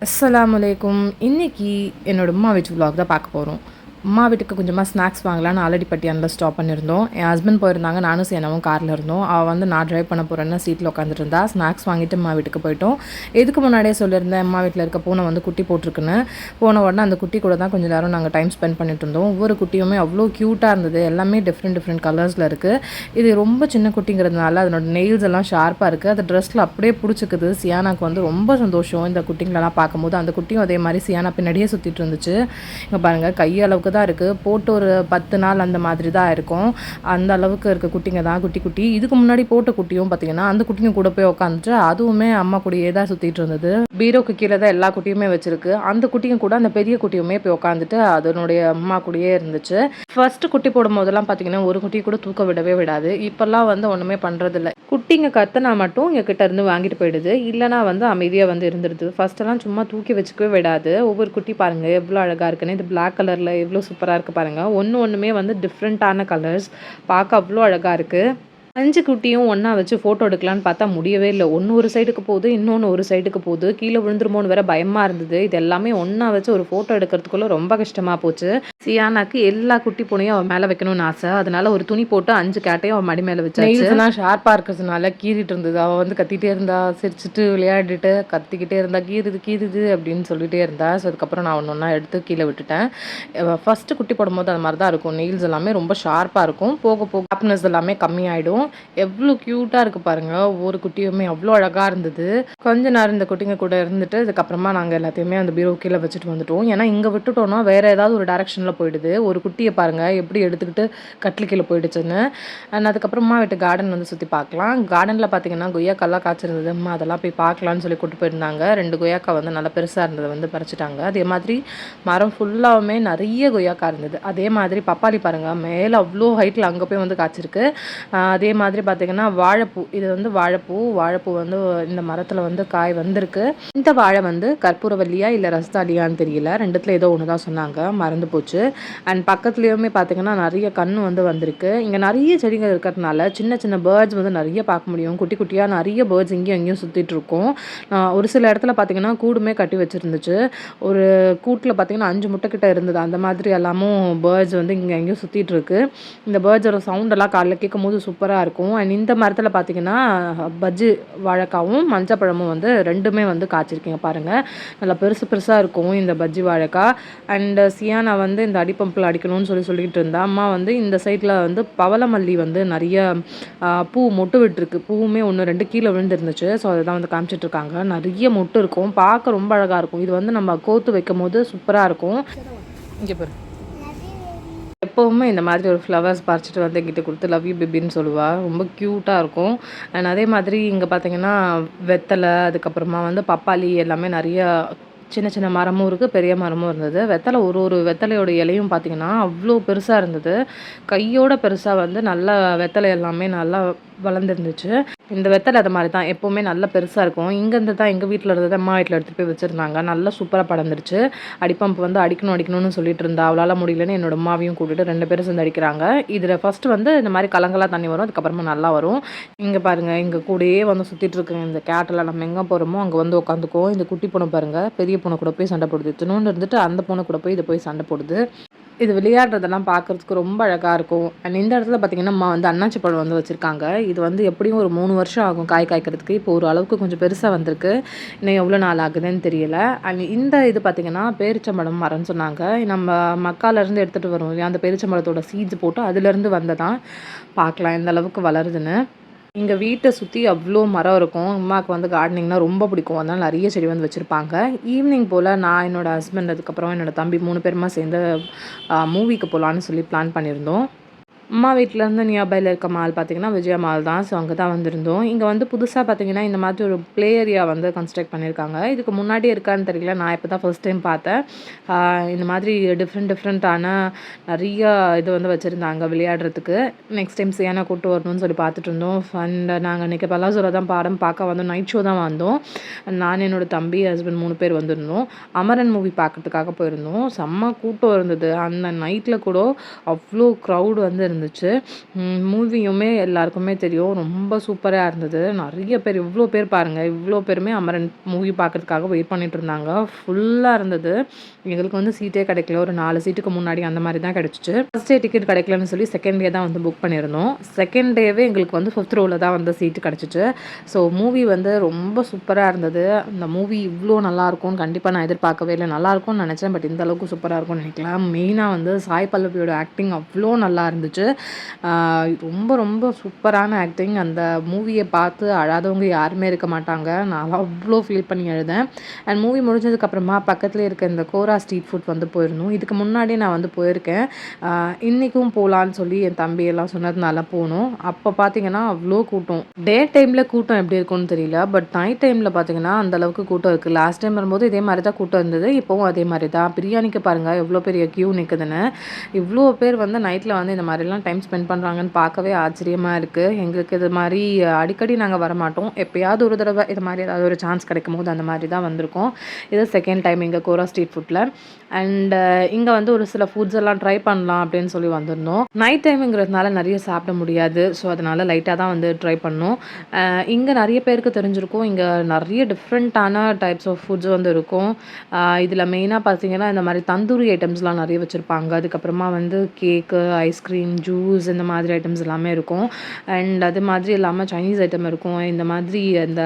அஸ்ஸலாமு அலைக்கும். இன்னைக்கு என்னோட அம்மா வீட்டு vlog தான் பார்க்க போகிறோம். அம்மா வீட்டுக்கு கொஞ்சமாக ஸ்நாக்ஸ் வாங்கலான்னு ஆல்ரெடி பட்டியானில் ஸ்டாப் பண்ணியிருந்தோம். என் ஹஸ்பண்ட் போயிருந்தாங்க, நானும் சேனாவும் காரில் இருந்தோம். அவள் வந்து நான் ட்ரைவ் பண்ண போகிறேன்னு சீட்டில் உட்காந்துட்டு இருந்தா. ஸ்நாக்ஸ் வாங்கிட்டு அம்மா வீட்டுக்கு போயிட்டோம். இதுக்கு முன்னாடியே சொல்லியிருந்தேன், அம்மா வீட்டில் இருக்க பூனை வந்து குட்டி போட்டிருக்குன்னு. போன உடனே அந்த குட்டி கூட தான் கொஞ்சம் நேரம் நாங்கள் டைம் ஸ்பெண்ட் பண்ணிட்டு இருந்தோம். ஒவ்வொரு குட்டியுமே அவ்வளோ க்யூட்டாக இருந்தது. எல்லாமே டிஃப்ரெண்ட் கலர்ஸில் இருக்குது. இது ரொம்ப சின்ன குட்டிங்கிறதுனால அதனோட நெயில்ஸ் எல்லாம் ஷார்ப்பாக இருக்குது. அது ட்ரெஸ்ஸில் அப்படியே பிடிச்சிக்குது. சியானாக்கு வந்து ரொம்ப சந்தோஷம் இந்த குட்டிங்களெல்லாம் பார்க்கும்போது. அந்த குட்டியும் அதே மாதிரி சியானா பின்னாடியே சுற்றிட்டு இருந்துச்சு. இங்கே பாருங்கள், கையளவுக்கு தான் இருக்குது. போட்டு ஒரு 10 நாள் அந்த மாதிரி தான் இருக்கும். அந்த அளவுக்கு இருக்க குட்டிங்க தான் குட்டி. இதுக்கு முன்னாடி போட்ட குட்டியும் பார்த்தீங்கன்னா அந்த குட்டிங்க கூட போய் உட்காந்துட்டு அதுவுமே அம்மா கூடயே தான் சுற்றிட்டு இருந்தது. பீரோக்கு கீழே தான் எல்லா குட்டியுமே வச்சிருக்கு. அந்த குட்டிங்க கூட அந்த பெரிய குட்டியுமே போய் உட்காந்துட்டு அதனுடைய அம்மா கூடயே இருந்துச்சு. ஃபர்ஸ்ட் குட்டி போடும் போதெல்லாம் பார்த்தீங்கன்னா ஒரு குட்டி கூட தூக்க விடவே விடாது. இப்போல்லாம் வந்து ஒன்றுமே பண்ணுறதில்ல. குட்டிங்க கத்துனா மட்டும் எங்கள் கிட்ட இருந்து வாங்கிட்டு போயிடுது. இல்லைனா வந்து அமைதியாக வந்து இருந்துடுது. ஃபர்ஸ்ட்டெல்லாம் சும்மா தூக்கி வச்சுக்கவே விடாது. ஒவ்வொரு குட்டி பாருங்கள் எவ்வளோ அழகாக இருக்குன்னு. இது பிளாக் கலரில் எவ்வளோ சூப்பராக இருக்குது பாருங்கள். ஒன்றுமே வந்து டிஃப்ரெண்ட்டான கலர்ஸ். பார்க்க அவ்வளோ அழகாக இருக்குது. 5 குட்டியும் ஒன்றா வச்சு ஃபோட்டோ எடுக்கலான்னு பார்த்தா முடியவே இல்லை. ஒன்று ஒரு சைடுக்கு போகுது, இன்னொன்று ஒரு சைடுக்கு போகுது. கீழே விழுந்துருமோன்னு வேற பயமாக இருந்தது. இது எல்லாமே ஒன்றா வச்சு ஒரு ஃபோட்டோ எடுக்கிறதுக்குள்ளே ரொம்ப கஷ்டமாக போச்சு. சியானாக்கு எல்லா குட்டி பூனையும் அவன் மேலே வைக்கணும்னு ஆசை. அதனால ஒரு துணி போட்டு 5 கேட்டையும் அவன் மடி மேலே வச்சாச்சு. நெயில்ஸ்லாம் ஷார்ப்பாக இருக்கிறதுனால கீறிட்டு இருந்தது. அவள் வந்து கத்திட்டே இருந்தா, சிரிச்சுட்டு விளையாடிட்டு கத்திக்கிட்டே இருந்தா, கீறுது அப்படின்னு சொல்லிட்டே இருந்தா. ஸோ அதுக்கப்புறம் நான் ஒன்றா எடுத்து கீழே விட்டுட்டேன். ஃபஸ்ட்டு குட்டி போடும்போது அது மாதிரி தான் இருக்கும். நெயில்ஸ் எல்லாமே ரொம்ப ஷார்ப்பாக இருக்கும். போக போக ஹாப்பினஸ் எல்லாமே கம்மியாயிடும். எவ்வளோ க்யூட்டாக இருக்குது பாருங்கள். ஒவ்வொரு குட்டியுமே அவ்வளோ அழகாக இருந்தது. கொஞ்ச நேரம் இந்த குட்டிங்க கூட இருந்துட்டு அதுக்கப்புறமா நாங்கள் எல்லாத்தையுமே அந்த பீரோ கீழே வச்சுட்டு வந்துட்டோம். ஏன்னா இங்கே விட்டுட்டோம்னா வேறு ஏதாவது ஒரு டைரெக்ஷனில் போயிடுது. ஒரு குட்டியை பாருங்கள் எப்படி எடுத்துக்கிட்டு கட்டில் கீழே போயிடுச்சுன்னு. அண்ட் அதுக்கப்புறமா வீட்டு கார்டன் வந்து சுற்றி பார்க்கலாம். கார்டனில் பார்த்தீங்கன்னா கொய்யாக்காலாம் காய்ச்சிருந்தது. அம்மா அதெல்லாம் போய் பார்க்கலான்னு சொல்லி கூட்டு போயிருந்தாங்க. 2 கொய்யாக்கா வந்து நல்லா பெருசாக இருந்தது வந்து பறிச்சிட்டாங்க. அதே மாதிரி மரம் ஃபுல்லாகவுமே நிறைய கொய்யாக்கா இருந்தது. அதே மாதிரி பப்பாளி பாருங்கள், மேலே அவ்வளோ ஹைட்டில் அங்கே போய் வந்து காய்ச்சிருக்கு. அதே மாதிரி பார்த்திங்கன்னா வாழைப்பூ, இது வந்து வாழைப்பூ வந்து இந்த மரத்தில் வந்து காய் வந்திருக்கு. இந்த வாழை வந்து கற்பூரவல்லியா இல்லை ரஸ்தாலியான்னு தெரியல, ரெண்டுத்தில் ஏதோ ஒன்று தான் சொன்னாங்க, மறந்து போச்சு. அண்ட் பக்கத்துலேயுமே பார்த்திங்கன்னா நிறைய கன்று வந்து வந்திருக்கு. இங்கே நிறைய செடிகள் இருக்கிறதுனால சின்ன பேர்ட்ஸ் வந்து நிறைய பார்க்க முடியும். குட்டியாக நிறைய பேர்ட்ஸ் இங்கேயும் அங்கேயும் சுற்றிட்டு இருக்கும். ஒரு சில இடத்துல பார்த்திங்கன்னா கூடுமே கட்டி வச்சுருந்துச்சு. ஒரு கூட்டில் பார்த்திங்கன்னா 5 முட்டை கிட்ட இருந்தது. அந்த மாதிரி எல்லாமும் பேர்ட்ஸ் வந்து இங்கே எங்கேயும் சுற்றிட்டு இருக்கு. இந்த பேர்ட்ஸோட சவுண்டெல்லாம் காலைல கேட்கும் போது சூப்பராக இருக்கும். அண்ட் இந்த மரத்தில் பார்த்திங்கன்னா பஜ்ஜி வாழைக்காவும் மஞ்சப்பழமும் வந்து 2மே வந்து காய்ச்சிருக்கீங்க பாருங்கள். நல்லா பெருசாக இருக்கும் இந்த பஜ்ஜி வாழைக்காய். அண்ட் சியானா வந்து இந்த அடிப்பம்பில் அடிக்கணும்னு சொல்லிட்டு இருந்தா. அம்மா வந்து இந்த சைடில் வந்து பவளமல்லி வந்து நிறைய பூ மொட்டு விட்டுருக்கு. பூவுமே 1 2 கீழே விழுந்துருந்துச்சு. ஸோ அதை தான் வந்து காமிச்சிட்ருக்காங்க. நிறைய மொட்டு இருக்கும், பார்க்க ரொம்ப அழகாக இருக்கும். இது வந்து நம்ம கோத்து வைக்கும் போது சூப்பராக இருக்கும். இங்கே பாரு, எப்போவுமே இந்த மாதிரி ஒரு ஃப்ளவர்ஸ் பறிச்சிட்டு வந்து என்கிட்ட கொடுத்து லவ் யூ பேபின்னு சொல்லுவாள். ரொம்ப க்யூட்டாக இருக்கும். அண்ட் அதே மாதிரி இங்கே பார்த்திங்கன்னா வெத்தலை, அதுக்கப்புறமா வந்து பப்பாளி எல்லாமே நிறைய சின்ன மரமும் இருக்குது, பெரிய மரமும் இருந்தது. வெத்தலை ஒரு வெத்தலையோட இலையும் பார்த்திங்கன்னா அவ்வளோ பெருசாக இருந்தது. கையோட பெருசாக வந்து நல்லா வெத்தலை எல்லாமே நல்லா வளர்ந்துருந்துச்சு. இந்த வெத்தலை அது மாதிரி தான் எப்போவுமே நல்லா பெருசாக இருக்கும். இங்கேருந்து தான் எங்கள் வீட்டில் இருந்தது அம்மா வீட்டில் எடுத்துகிட்டு போய் வச்சுருந்தாங்க. நல்லா சூப்பராக படர்ந்துருச்சு. அடிப்பம்பு வந்து அடிக்கணும்னு சொல்லிட்டு இருந்தா. அவளால் முடியலன்னு என்னோட அம்மாவையும் கூட்டிட்டு 2 பேரும் சேர்ந்து அடிக்கிறாங்க. இதில் ஃபஸ்ட்டு வந்து இந்த மாதிரி கலங்களாக தண்ணி வரும், அதுக்கப்புறமா நல்லா வரும். இங்கே பாருங்கள், இங்கே கூடயே வந்து சுற்றிட்டு இருக்குங்க இந்த கேட்டில். நம்ம எங்கே போகிறோமோ அங்கே வந்து உட்காந்துக்குவோம். இந்த குட்டி பூனை பாருங்கள், பெரிய பூனை கூட போய் சண்டை போடுது. தினோன்னு இருந்துட்டு அந்த பூனை கூட போய் இதை போய் சண்டை போடுது. இது விளையாடுறதெல்லாம் பார்க்குறதுக்கு ரொம்ப அழகாக இருக்கும். அண்ட் இந்த இடத்துல பார்த்திங்கன்னா அம்மா வந்து அன்னாச்சி பழம் வந்து வச்சுருக்காங்க. இது வந்து எப்படியும் ஒரு 3 வருஷம் ஆகும் காய் காய்க்கிறதுக்கு. இப்போ ஒரு அளவுக்கு கொஞ்சம் பெருசாக வந்திருக்கு. இன்னும் எவ்வளோ நாள் ஆகுதுன்னு தெரியல. அண்ட் இந்த இது பார்த்திங்கன்னா பேரிச்சம்பழம் மரம்னு சொன்னாங்க. நம்ம மக்காலேருந்து எடுத்துகிட்டு வரோம் இல்லையா, அந்த பேரிச்சம்பழத்தோட சீட்ஸ் போட்டு அதுலேருந்து வந்ததான். பார்க்கலாம் எந்த அளவுக்கு வளருதுன்னு. எங்கள் வீட்டை சுற்றி அவ்வளோ மரம் இருக்கும். அம்மாவுக்கு வந்து கார்டனிங்னால் ரொம்ப பிடிக்கும். அதனால் நிறைய செடி வந்து வச்சுருப்பாங்க. ஈவினிங் போல் நான், என்னோடய ஹஸ்பண்ட், அதுக்கப்புறம் என்னோடய தம்பி 3 பேருமா சேர்ந்து மூவிக்கு போகலான்னு சொல்லி பிளான் பண்ணியிருந்தோம். அம்மா வீட்டிலேருந்து நியர்பையில் இருக்க மால் பார்த்திங்கன்னா விஜயா மால் தான். ஸோ அங்கே தான் வந்திருந்தோம். இங்கே வந்து புதுசாக பார்த்திங்கன்னா இந்த மாதிரி ஒரு ப்ளே ஏரியா வந்து கன்ஸ்ட்ரக்ட் பண்ணியிருக்காங்க. இதுக்கு முன்னாடி இருக்கான்னு தெரியல, நான் இப்போ தான் ஃபர்ஸ்ட் டைம் பார்த்தேன். இந்த மாதிரி டிஃப்ரெண்ட்டான நிறைய இது வந்து வச்சுருந்தாங்க விளையாடுறதுக்கு. நெக்ஸ்ட் டைம் சியானா கூப்பிட்டு வரணும்னு சொல்லி பார்த்துட்டு இருந்தோம். அண்ட் நாங்கள் இன்றைக்கி பலாசோரா தான் பாடம் பார்க்க வந்தோம். நைட் ஷோ தான் வந்தோம். நான், என்னோடய தம்பி, ஹஸ்பண்ட் 3 பேர் வந்திருந்தோம். அமரன் மூவி பார்க்குறதுக்காக போயிருந்தோம். செம்ம கூட்டம் இருந்தது. அந்த நைட்டில் கூட அவ்வளோ க்ரௌட் வந்து இருந்துச்சு. மூவியுமே எல்லாருக்குமே தெரியும். ரொம்ப சூப்பரா இருந்தது. நெறைய பேர் இவ்ளோ பேர் பாருங்க. இவ்ளோ பேருமே அமரன் மூவி பார்க்கறதுக்காக வெயிட் பண்ணிட்டு இருந்தாங்க. ஃபுல்லா இருந்தது. எங்களுக்கு வந்து சீட்டே கிடைக்கல. ஒரு 4 சீட்டுக்கு முன்னாடி அந்த மாரி தான் கிடைச்சுச்சு. ஃபர்ஸ்ட் டே டிக்கெட் கிடைக்கலன்னு சொல்லி செகண்ட் டே தான் வந்து புக் பண்ணியிருந்தோம். செகண்ட் டேவே எங்களுக்கு வந்து 5த் ரோல தான் வந்து சீட்டு கிடைச்சுச்சு. ஸோ மூவி வந்து ரொம்ப சூப்பரா இருந்தது. அந்த மூவி இவ்ளோ நல்லாயிருக்கும்னு கண்டிப்பா நான் எதிர்பார்க்கவே இல்ல. நல்லாயிருக்கும்னு நெனச்சேன். பட் இந்த அளவுக்கு சூப்பரா இருக்கும்னு நினைக்கல. மெயினா வந்து சாய் பல்லவியோட ஆக்டிங் அவ்ளோ நல்லா இருந்துச்சு. ஆ ரொம்ப ரொம்ப சூப்பரான ஆக்டிங். அந்த மூவிய பார்த்து அழாதவங்க யாருமே இருக்க மாட்டாங்க. நான்லாம் அவ்ளோ ஃபீல் பண்ணி அழுதேன். அண்ட் மூவி முடிஞ்சதுக்கப்புறமா பக்கத்திலே இருக்க இந்த கோரா ஸ்ட்ரீட் ஃபுட் வந்து போயிருந்தோம். இதுக்கு முன்னாடியே நான் வந்து போயிருக்கேன். இன்னைக்கும் போலான்னு சொல்லி என் தம்பி எல்லாம் சொன்னதுனால போனோம். அப்போ பார்த்தீங்கன்னா, அவ்ளோ கூட்டம். டே டைம்ல கூட்டம் எப்படி இருக்கும்னு தெரியல. பட் நைட் டைம்ல பார்த்தீங்கன்னா, அந்த அளவுக்கு கூட்டம் இருக்கு. லாஸ்ட் டைம் வரும்போது இதே மாரி தான் கூட்டம் இருந்தது. இப்பவும் அதே மாரி தான். பிரியாணிக்கு பாருங்க எவ்ளோ பெரிய கியூ நிக்குதுன்னு. இவ்ளோ பேர் வந்து நைட்ல வந்து இந்த மாரிலாம் டைம் ஸ்பெண்ட் பண்றாங்கன்னு பார்க்கவே ஆச்சரியமா இருக்கு. எங்களுக்கு இது மாரி அடிக்கடி நாங்க வரமாட்டோம். எப்பயாவது ஒரு தடவ இது மாரி ஏதாவது ஒரு சான்ஸ் கிடைக்கும்போது அந்த மாரி தான் வந்திருக்கோம். இது செகண்ட் டைம் இங்க கோரா ஸ்ட்ரீட் ஃபுட்ல. அண்ட் இங்க வந்து ஒரு சில ஃபுட்ஸ் எல்லாம் ட்ரை பண்ணலாம் அப்படின்னு சொல்லி வந்திருந்தோம். நைட் டைம்ங்கிறதுனால நெறைய சாப்பிட முடியாது. ஸோ அதனால லைட்டா தான் வந்து ட்ரை பண்ணோம். இங்க நெறைய பேருக்கு தெரிஞ்சிருக்கும். இங்க நெறைய டிஃப்ரெண்ட்டான டைப்ஸ் ஆஃப் ஃபுட்ஸ் வந்து இருக்கும். இதுல மெயினா பார்த்தீங்கன்னா, இந்த மாரி தந்தூரி ஐட்டம்ஸ்லாம் நெறைய வச்சிருப்பாங்க. அதுக்கப்புறமா வந்து கேக்கு, ஐஸ்கிரீம், ஜூஸ் இந்த மாதிரி ஐட்டம்ஸ் எல்லாமே இருக்கும். அண்ட் அது மாதிரி இல்லாம சைனீஸ் ஐட்டம் இருக்கும். இந்த மாதிரி இந்த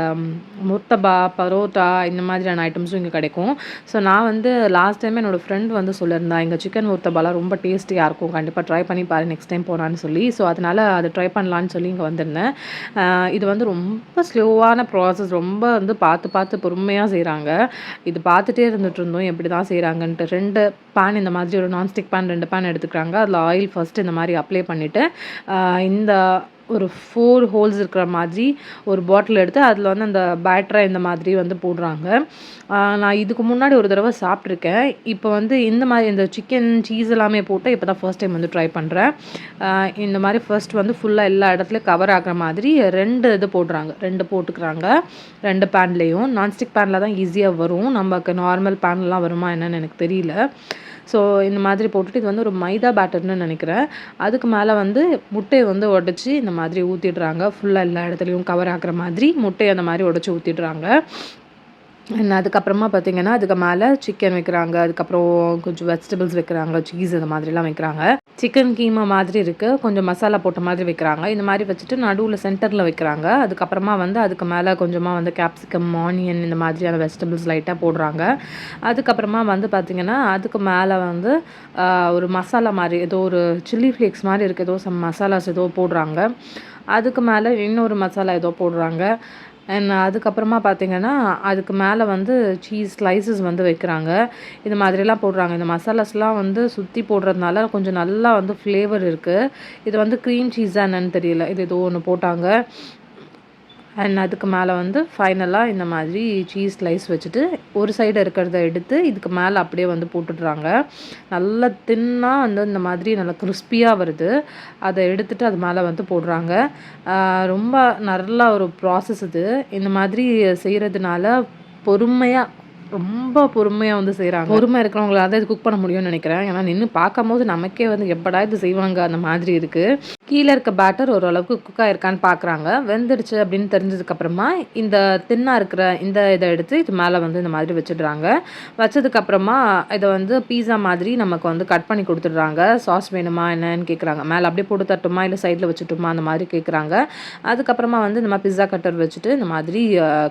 முர்த்தபா, பரோட்டா இந்த மாதிரியான ஐட்டம்ஸும் இங்க கிடைக்கும். ஸோ நான் வந்து லாஸ்ட் டைம் என்னோட ஃப்ரெண்ட் வந்து சொல்லியிருந்தா, "இங்க சிக்கன் முர்த்தபாலாம் ரொம்ப டேஸ்டியா இருக்கும். கண்டிப்பா ட்ரை பண்ணி பாரு நெக்ஸ்ட் டைம் போனான்னு" சொல்லி. ஸோ அதனால அத ட்ரை பண்ணலான்னு சொல்லி இங்க வந்திருந்தேன். இது வந்து ரொம்ப ஸ்லோவான ப்ராசஸ். ரொம்ப வந்து பார்த்து பார்த்து பொறுமையா செய்றாங்க. இது பார்த்துட்டே இருந்துட்டு இருந்தோம். எப்படிதான் செய்றாங்கன்ட்டு. 2 பேன் இந்த மாதிரி ஒரு நான்ஸ்டிக் பேன் 2 பேன் எடுத்துக்கிறாங்க. அதில ஆயில் ஃபர்ஸ்ட்டு இந்த மாரி அப்ளை பண்ணிட்டு, இந்த ஒரு 4 ஹோல்ஸ் இருக்கிற மாதிரி ஒரு பாட்டில் எடுத்து அதில வந்து அந்த பேட்டர இந்த மாதிரி வந்து போடுறாங்க. நான் இதுக்கு முன்னாடி ஒரு தடவ சாப்பிட்டுருக்கேன். இப்போ வந்து இந்த மாரி இந்த சிக்கன், சீஸ் எல்லாமே போட்டு இப்போ தான் ஃபர்ஸ்ட் டைம் வந்து ட்ரை பண்றேன். இந்த மாரி ஃபர்ஸ்ட் வந்து ஃபுல்லா எல்லா இடத்துலயும் கவர் ஆகுற மாதிரி 2 இது போடுறாங்க. 2 போட்டுக்கிறாங்க. 2 பேன்லேயும். நான்ஸ்டிக் பேன்ல தான் ஈஸியா வரும். நமக்கு நார்மல் பேன்லலாம் வருமா என்னன்னு எனக்கு தெரியல. ஸோ இந்த மாதிரி போட்டுட்டு இது வந்து ஒரு மைதா பேட்டர்ன்னு நெனைக்கிறேன். அதுக்கு மேல வந்து முட்டைய வந்து உடைச்சு இந்த மாதிரி ஊத்திடுறாங்க. ஃபுல்லா எல்லா இடத்துலயும் கவர் ஆகுற மாதிரி முட்டைய அந்த மாரி உடைச்சு ஊத்திடுறாங்க. அண்ட் அதுக்கப்புறமா பார்த்தீங்கன்னா, அதுக்கு மேல சிக்கன் வைக்கிறாங்க. அதுக்கப்புறம் கொஞ்சம் வெஜிடபிள்ஸ் வைக்கிறாங்க. சீஸ் இந்த மாதிரிலாம் வைக்கிறாங்க. சிக்கன் கீமா மாதிரி இருக்கு. கொஞ்சம் மசாலா போட்ட மாதிரி வைக்கிறாங்க. இந்த மாரி வச்சுட்டு நடுவுல சென்டர்ல வைக்கிறாங்க. அதுக்கப்புறமா வந்து அதுக்கு மேல கொஞ்சமா வந்து கேப்சிகம், ஆனியன் இந்த மாதிரியான வெஜிடபிள்ஸ் லைட்டா போடுறாங்க. அதுக்கப்புறமா வந்து பார்த்தீங்கன்னா, அதுக்கு மேல வந்து ஒரு மசாலா மாரி ஏதோ ஒரு சில்லி ஃப்ளேக்ஸ் மாரி இருக்கு. ஏதோ சம் மசாலாஸ் ஏதோ போடுறாங்க. அதுக்கு மேல இன்னொரு மசாலா ஏதோ போடுறாங்க. அண்ட் அதுக்கப்புறமா பார்த்தீங்கன்னா, அதுக்கு மேல வந்து சீஸ் ஸ்லைசஸ் வந்து வைக்கிறாங்க. இது மாதிரிலாம் போடுறாங்க. இந்த மசாலாஸ்லாம் வந்து சுத்தி போடுறதுனால கொஞ்சம் நல்லா வந்து ஃப்ளேவர் இருக்கு. இது வந்து க்ரீம் சீஸா என்னன்னு தெரியல. இது ஏதோ ஒண்ணு போட்டாங்க. அண்ட் அதுக்கு மேல வந்து ஃபைனலா இந்த மாதிரி சீஸ் ஸ்லைஸ் வச்சுட்டு, ஒரு சைடு இருக்கிறத எடுத்து இதுக்கு மேல அப்படியே வந்து போட்டுடுறாங்க. நல்லா தின்னா வந்து இந்த மாதிரி நல்லா கிரிஸ்பியா வருது. அத எடுத்துட்டு அது மேல வந்து போடுறாங்க. ரொம்ப நல்ல ஒரு ப்ராசஸ் இது. இந்த மாதிரி செய்றதுனால பொறுமையா ரொம்ப பொறுமையா வந்து செய்றாங்க. பொறுமை இருக்கிறவங்களால தான் இது குக் பண்ண முடியும்னு நெனைக்கிறேன். ஏன்னா நின்னு பார்க்கும்போது நமக்கே வந்து எப்படா இது செய்வாங்க அந்த மாதிரி இருக்கு. கீழ இருக்க பேட்டர் ஓரளவுக்கு குக் ஆயிருக்கான்னு பார்க்குறாங்க. வெந்துடுச்சு அப்படின்னு தெரிஞ்சதுக்கப்புறமா, இந்த தின்னா இருக்கிற இந்த இத எடுத்து இது மேல வந்து இந்த மாதிரி வச்சுடுறாங்க. வச்சதுக்கப்புறமா இத வந்து பீஸா மாதிரி நமக்கு வந்து கட் பண்ணி குடுத்துடுறாங்க. சாஸ் வேணுமா என்னன்னு கேட்குறாங்க. மேல அப்படியே போட்டு தரட்டுமா? இல்ல சைட்ல வச்சுரட்டுமா? அந்த மாதிரி கேட்குறாங்க. அதுக்கப்புறமா வந்து இந்த மாரி பிஸ்ஸா கட்டர் வச்சுட்டு இந்த மாதிரி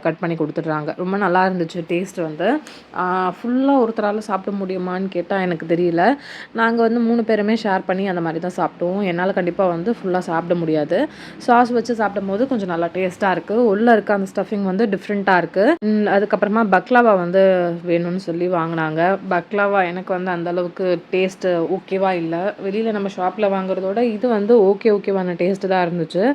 கட் பண்ணி குடுத்துடுறாங்க. ரொம்ப நல்லா இருந்துச்சு டேஸ்ட் வந்து. ஃபுல்லா ஒருத்தரால சாப்பிட முடியுமான்னு கேட்டா எனக்கு தெரியல. நாங்க வந்து 3 பேருமே ஷேர் பண்ணி அந்த மாரி தான் சாப்பிட்டோம். என்னால கண்டிப்பா வந்து ஃபுல்லா சாப்பிட முடியாது. சாஸ் வச்சு சாப்பிடும்போது கொஞ்சம் நல்லா டேஸ்ட்டா இருக்கு. உள்ள இருக்க அந்த ஸ்டஃபிங் வந்து டிஃப்ரெண்ட்டா இருக்கு. அதுக்கப்புறமா பக்லாவா வந்து வேணும்னு சொல்லி வாங்குனாங்க. பக்லாவா எனக்கு வந்து அந்த அளவுக்கு டேஸ்ட் ஓகேவா இல்ல. வெளியில நம்ம ஷாப்ல வாங்குறதோட இது வந்து ஓகேவான டேஸ்ட் தான் இருந்துச்சு.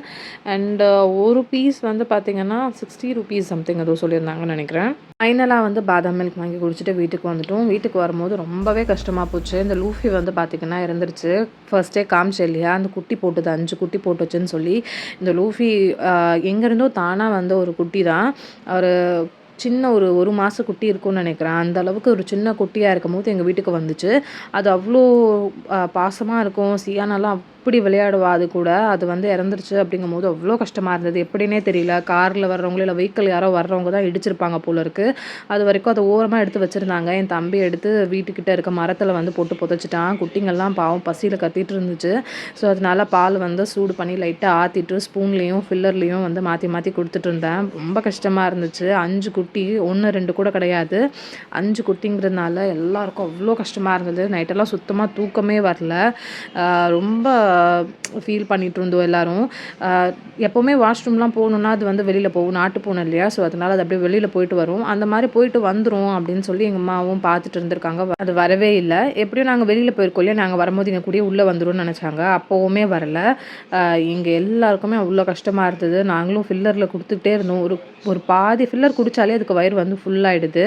அண்ட் ஒரு பீஸ் வந்து பார்த்தீங்கன்னா, ₹60 சம்திங் ஏதோ சொல்லியிருந்தாங்கன்னு நெனைக்கிறேன். ஃபைனலா வந்து பாதாம் மில்க் வாங்கி குடிச்சிட்டு வீட்டுக்கு வந்துட்டோம். வீட்டுக்கு வரும்போது ரொம்பவே கஷ்டமா போச்சு. இந்த லூஃபி வந்து பார்த்தீங்கன்னா இறந்துருச்சு. ஃபர்ஸ்ட்டே காமிச்சேன் இல்லையா? அந்த குட்டி போட்டது 5 குட்டி போட்டுச்சுன்னு சொல்லி. இந்த லூஃபி எங்கேருந்தோ தானா வந்த ஒரு குட்டி தான். ஒரு சின்ன ஒரு 1 மாச குட்டி இருக்கும்னு நெனைக்கிறேன். அந்த அளவுக்கு ஒரு சின்ன குட்டியா இருக்கும்போது எங்க வீட்டுக்கு வந்துச்சு. அது அவ்ளோ பாசமா இருக்கும். சியானாலாம் அப்படி விளையாடுவா அது கூட. அது வந்து இறந்துருச்சு அப்படிங்கும்போது அவ்வளோ கஷ்டமாக இருந்தது. எப்படின்னே தெரியல. காரில் வர்றவங்களோ இல்லை வெஹிக்கிள் யாரோ வர்றவங்க தான் இடிச்சிருப்பாங்க போல இருக்குது. அது வரைக்கும் அதை ஓரமாக எடுத்து வச்சுருந்தாங்க. என் தம்பி எடுத்து வீட்டுக்கிட்ட இருக்க மரத்தில் வந்து போட்டு புதைச்சிட்டான். குட்டிங்கள்லாம் பாவம் பசியில் கத்திட்டு இருந்துச்சு. ஸோ அதனால பால் வந்து சூடு பண்ணி லைட்டாக ஆற்றிட்டு ஸ்பூன்லேயும் ஃபில்லர்லேயும் வந்து மாற்றி மாற்றி கொடுத்துட்டு இருந்தேன். ரொம்ப கஷ்டமாக இருந்துச்சு. 5 குட்டி, 1 2 கூட கிடையாது. 5 குட்டிங்கிறதுனால எல்லாருக்கும் அவ்வளோ கஷ்டமாக இருந்தது. நைட்டெல்லாம் சுத்தமாக தூக்கமே வரல. ரொம்ப ஃபீல் பண்ணிகிட்டு இருந்தோம் எல்லோரும். எப்போவுமே வாஷ்ரூம்லாம் போகணுன்னா அது வந்து வெளியில் போகும். நாட்டு பூனை இல்லையா? ஸோ அதனால் அது அப்படியே வெளியில் போயிட்டு வரும். அந்த மாதிரி போயிட்டு வந்துடும் அப்படின்னு சொல்லி எங்கள் அம்மாவும் பார்த்துட்டு இருந்திருக்காங்க. அது வரவே இல்லை. எப்படியும் நாங்கள் வெளியில் போயிருக்கோம் இல்லையா? நாங்கள் வரும்போது எங்கள் கூடயே உள்ளே வந்துடும்னு நினச்சாங்க. அப்போவுமே வரல. இங்கே எல்லாருக்குமே அவ்வளோ கஷ்டமாக இருந்தது. நாங்களும் ஃபில்லரில் கொடுத்துக்கிட்டே இருந்தோம். ஒரு பாதி ஃபில்லர் குடித்தாலே அதுக்கு வயிறு வந்து ஃபுல்லாகிடுது.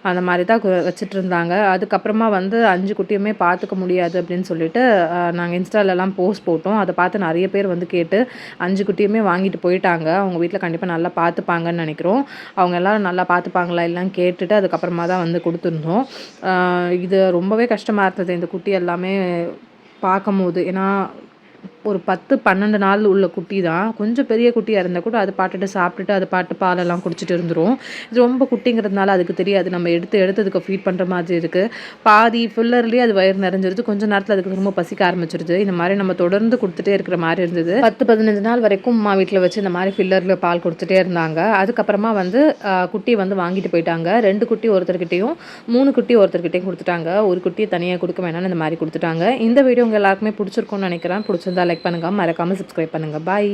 அந்த மாதிரி தான் வச்சுட்டு இருந்தாங்க. அதுக்கப்புறமா வந்து 5 குட்டியுமே பார்த்துக்க முடியாது அப்படின்னு சொல்லிட்டு நாங்கள் இன்ஸ்டாலெலாம் போஸ்ட் போட்டோம். அதை பார்த்து நிறைய பேர் வந்து கேட்டு 5 குட்டியுமே வாங்கிட்டு போயிட்டாங்க. அவங்க வீட்டில் கண்டிப்பாக நல்லா பார்த்துப்பாங்கன்னு நினைக்கிறோம். அவங்க எல்லோரும் நல்லா பார்த்துப்பாங்களா இல்லைன்னு கேட்டுட்டு அதுக்கப்புறமா தான் வந்து கொடுத்துருந்தோம். இது ரொம்பவே கஷ்டமாக இருந்தது இந்த குட்டி எல்லாமே பார்க்கும்போது. ஏன்னா ஒரு 10 12 நாள் உள்ள குட்டி தான். கொஞ்சம் பெரிய குட்டியாக இருந்தால் கூட அது பாட்டுட்டு சாப்பிட்டுட்டு அது பாட்டு பாலெல்லாம் குடிச்சிட்டு இருந்துரும். இது ரொம்ப குட்டிங்கிறதுனால அதுக்கு தெரியாது. நம்ம எடுத்து அதுக்கு ஃபீட் பண்ணுற மாதிரி இருக்குது. பாதி ஃபில்லர்லேயே அது வயிறு நிறைஞ்சிருது. கொஞ்சம் நேரத்தில் அதுக்கு ரொம்ப பசிக்க ஆரம்பிச்சிருது. இந்த மாதிரி நம்ம தொடர்ந்து கொடுத்துட்டே இருக்கிற மாதிரி இருந்தது. 10-15 நாள் வரைக்கும் அம்மா வீட்டில் வச்சு இந்த மாதிரி ஃபில்லரில் பால் கொடுத்துட்டே இருந்தாங்க. அதுக்கப்புறமா வந்து குட்டி வந்து வாங்கிட்டு போயிட்டாங்க. 2 குட்டி ஒருத்தர்கிட்டையும் 3 குட்டி ஒருத்தர்கிட்டையும் கொடுத்துட்டாங்க. ஒரு குட்டியை தனியாக கொடுக்க வேணாம்னு இந்த மாதிரி கொடுத்துட்டாங்க. இந்த வீடியோ உங்கள் எல்லாருக்குமே பிடிச்சிருக்கும்னு நினைக்கிறேன். பிடிச்சிருந்தா லைக் பண்ணுங்கள், மறக்காமல் சப்ஸ்கிரைப் பண்ணுங்கள். பாய்.